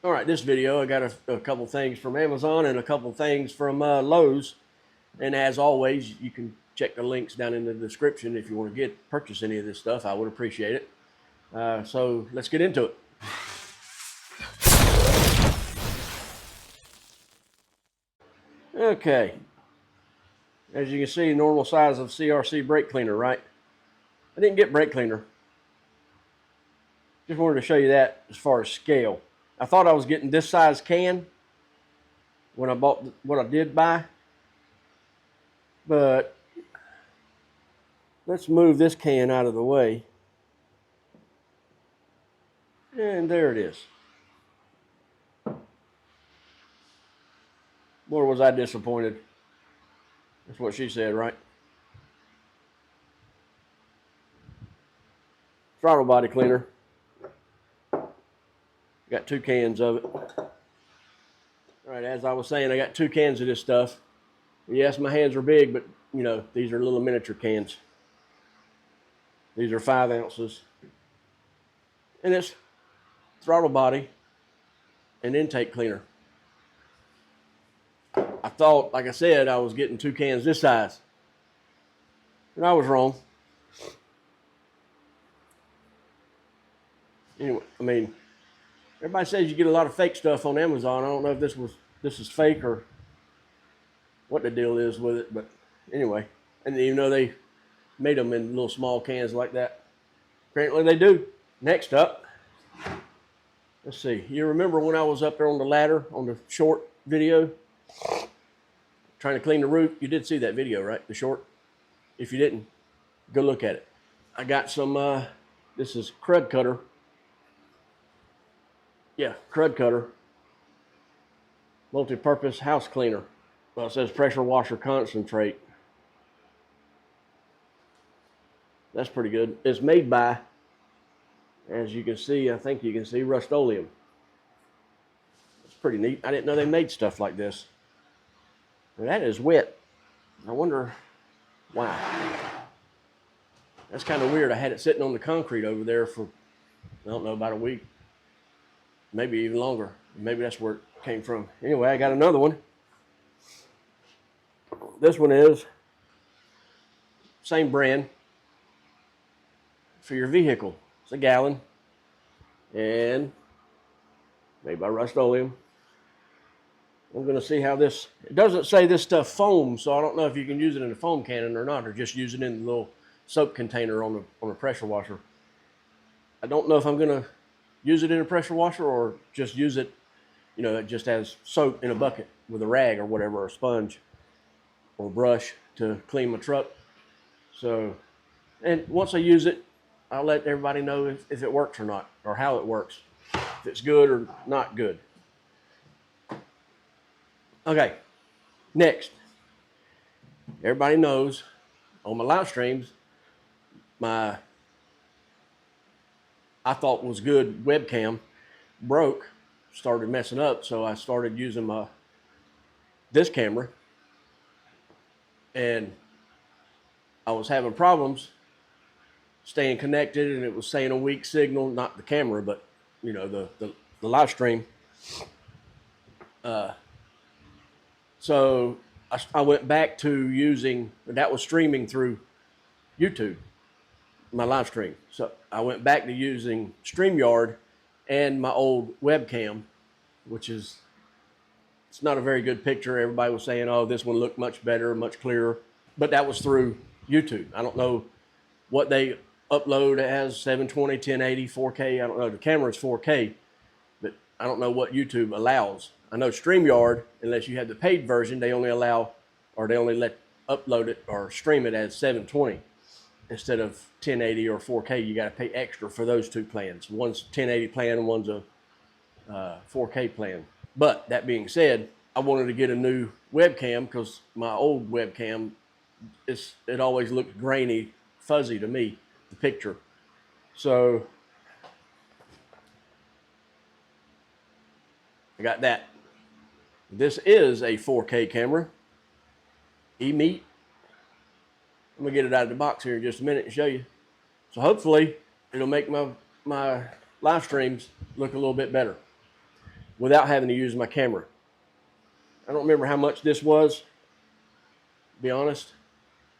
All right, this video, I got a couple things from Amazon and a couple things from Lowe's. And as always, you can check the links down in the description if you want to purchase any of this stuff. I would appreciate it. So let's get into it. Okay. As you can see, normal size of CRC brake cleaner, right? I didn't get brake cleaner. Just wanted to show you that as far as scale. I thought I was getting this size can when I bought what I did buy. But let's move this can out of the way. And there it is. Boy, was I disappointed. That's what she said, right? Throttle body cleaner. Got 2 cans of it. All right, as I was saying, I got 2 cans of this stuff. Yes, my hands are big, but you know, these are little miniature cans. These are 5 ounces. And it's throttle body and intake cleaner. I thought, like I said, I was getting 2 cans this size. And I was wrong. Anyway, I mean, everybody says you get a lot of fake stuff on Amazon. I don't know if this is fake or what the deal is with it, but anyway. And even though they made them in little small cans like that, apparently they do. Next up, let's see. You remember when I was up there on the ladder on the short video trying to clean the roof? You did see that video, right? The short? If you didn't, go look at it. I got some, this is crud cutter. Yeah, crud cutter. Multi-purpose house cleaner. Well, it says pressure washer concentrate. That's pretty good. It's made by, as you can see, I think you can see, Rust-Oleum. It's pretty neat. I didn't know they made stuff like this. Now, that is wet. I wonder why. That's kind of weird. I had it sitting on the concrete over there for, I don't know, about a week. Maybe even longer. Maybe that's where it came from. Anyway, I got another one. This one is same brand for your vehicle. It's a gallon and made by Rust-Oleum. I'm going to see how this, it doesn't say this stuff foams, so I don't know if you can use it in a foam cannon or not, or just use it in the little soap container on a pressure washer. I don't know if I'm going to use it in a pressure washer or just use it, you know, it just has soap in a bucket with a rag or whatever, or a sponge or brush to clean my truck. So, and once I use it, I'll let everybody know if it works or not, or how it works, if it's good or not good. Okay, next. Everybody knows on my live streams, my I thought was good webcam broke, started messing up, so I started using this camera, and I was having problems staying connected, and it was saying a weak signal, not the camera, but you know, the live stream. So I went back to using, that was streaming through YouTube, my live stream. So I went back to using StreamYard and my old webcam, which is, it's not a very good picture. Everybody was saying, oh, this one looked much better, much clearer. But that was through YouTube. I don't know what they upload as, 720, 1080, 4K. I don't know. The camera is 4K, but I don't know what YouTube allows. I know StreamYard, unless you have the paid version, they only allow, or they only let upload it or stream it as 720 instead of 1080 or 4K. You got to pay extra for those 2 plans. One's 1080 plan and one's a 4K plan. But that being said, I wanted to get a new webcam because my old webcam, it always looked grainy, fuzzy to me, the picture. So I got that. This is a 4K camera, E-Meet. I'm gonna get it out of the box here in just a minute and show you. So hopefully it'll make my live streams look a little bit better. without having to use my camera. I don't remember how much this was, to be honest.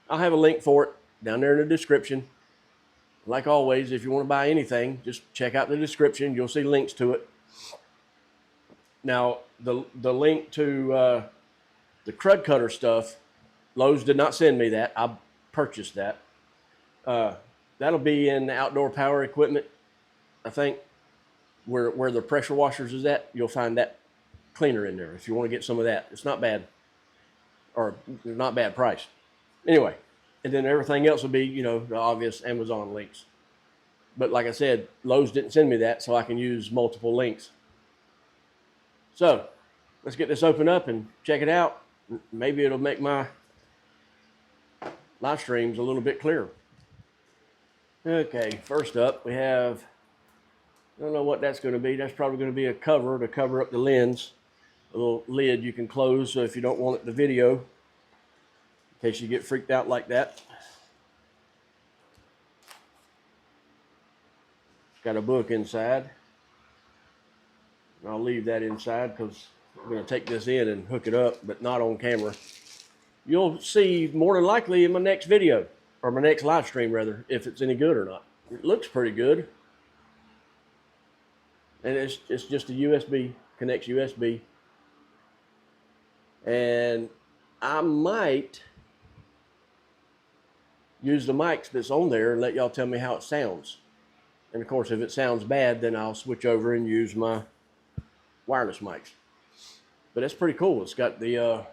I'll have a link for it down there in the description. Like always, if you want to buy anything, just check out the description. You'll see links to it. Now, the link to the crud cutter stuff, Lowe's did not send me that. I purchased that. That'll be in the outdoor power equipment, I think, where the pressure washers is at. You'll find that cleaner in there if you want to get some of that. It's not bad, or not bad price. Anyway, and then everything else will be, you know, the obvious Amazon links. But like I said, Lowe's didn't send me that, so I can use multiple links. So let's get this open up and check it out. Maybe it'll make my live streams a little bit clearer. Okay, first up we have, I don't know what that's going to be. That's probably going to be a cover to cover up the lens. A little lid you can close, so if you don't want it to video, in case you get freaked out like that. Got a book inside. I'll leave that inside because I'm going to take this in and hook it up, but not on camera. You'll see more than likely in my next video, or my next live stream rather, if it's any good or not. It looks pretty good. And it's just a USB, connects USB. And I might use the mics that's on there and let y'all tell me how it sounds. And of course, if it sounds bad, then I'll switch over and use my wireless mics. But that's pretty cool. It's got the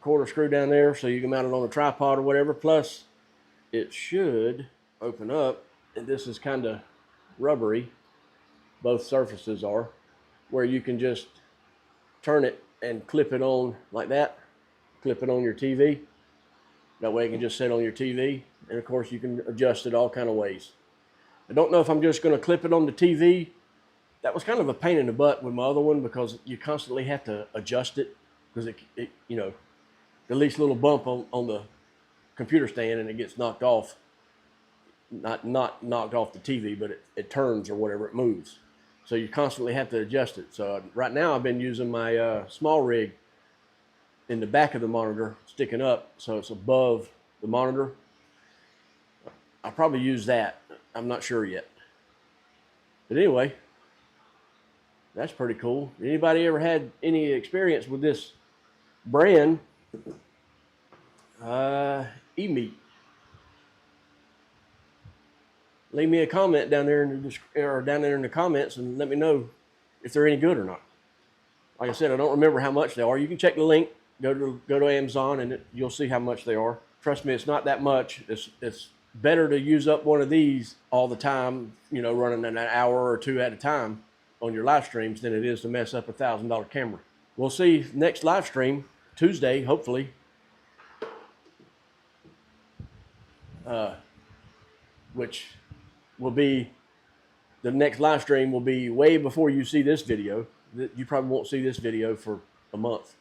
quarter screw down there, so you can mount it on a tripod or whatever. Plus, it should open up, and this is kind of rubbery. Both surfaces are, where you can just turn it and clip it on like that. Clip it on your TV. That way it can just sit on your TV. And of course, you can adjust it all kind of ways. I don't know if I'm just going to clip it on the TV. That was kind of a pain in the butt with my other one because you constantly have to adjust it because it you know, the least little bump on the computer stand and it gets knocked off. Not knocked off the TV, but it turns or whatever, it moves. So you constantly have to adjust it. So right now I've been using my small rig in the back of the monitor sticking up so it's above the monitor. I'll probably use that. I'm not sure yet. But anyway, that's pretty cool. Anybody ever had any experience with this brand? E-Meat. Leave me a comment down there in the comments and let me know if they're any good or not. Like I said, I don't remember how much they are. You can check the link. Go to Amazon and you'll see how much they are. Trust me, it's not that much. It's better to use up one of these all the time, you know, running an hour or two at a time on your live streams than it is to mess up a $1,000 camera. We'll see next live stream, Tuesday, hopefully. Which will be, the next live stream will be way before you see this video. You probably won't see this video for a month.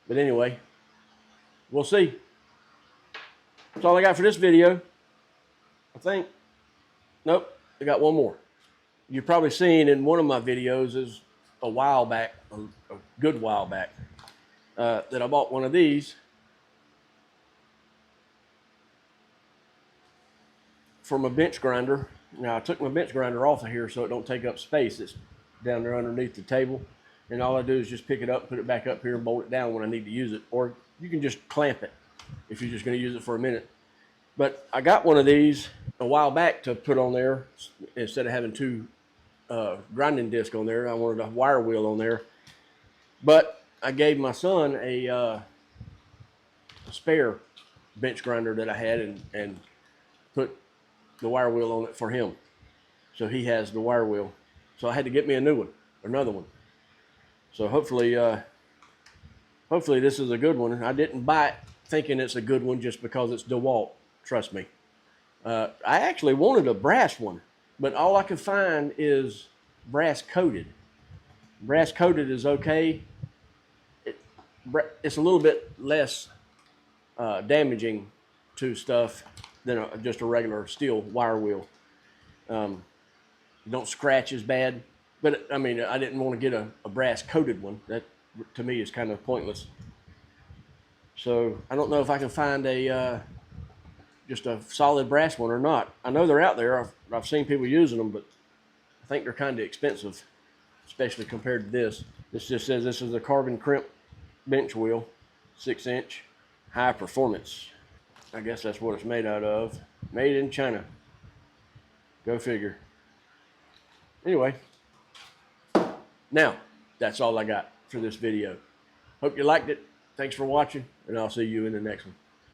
But anyway, we'll see. That's all I got for this video, I think. Nope, I got one more. You've probably seen in one of my videos is a while back, a good while back, that I bought one of these from a bench grinder. Now I took my bench grinder off of here so it don't take up space. It's down there underneath the table. And all I do is just pick it up, put it back up here and bolt it down when I need to use it. Or you can just clamp it if you're just gonna use it for a minute. But I got one of these a while back to put on there. Instead of having two grinding discs on there, I wanted a wire wheel on there. But I gave my son a spare bench grinder that I had and put the wire wheel on it for him. So he has the wire wheel. So I had to get me a new one, another one. So hopefully this is a good one. I didn't buy it thinking it's a good one just because it's DeWalt, trust me. I actually wanted a brass one, but all I could find is brass coated. Brass coated is okay. It's a little bit less damaging to stuff than just a regular steel wire wheel. You don't scratch as bad. But I mean, I didn't want to get a brass coated one. That to me is kind of pointless. So I don't know if I can find a just a solid brass one or not. I know they're out there. I've seen people using them, but I think they're kind of expensive, especially compared to this. This just says this is a carbon crimp bench wheel, 6-inch, high performance. I guess that's what it's made out of. Made in China. Go figure. Anyway, now that's all I got for this video. Hope you liked it. Thanks for watching, and I'll see you in the next one.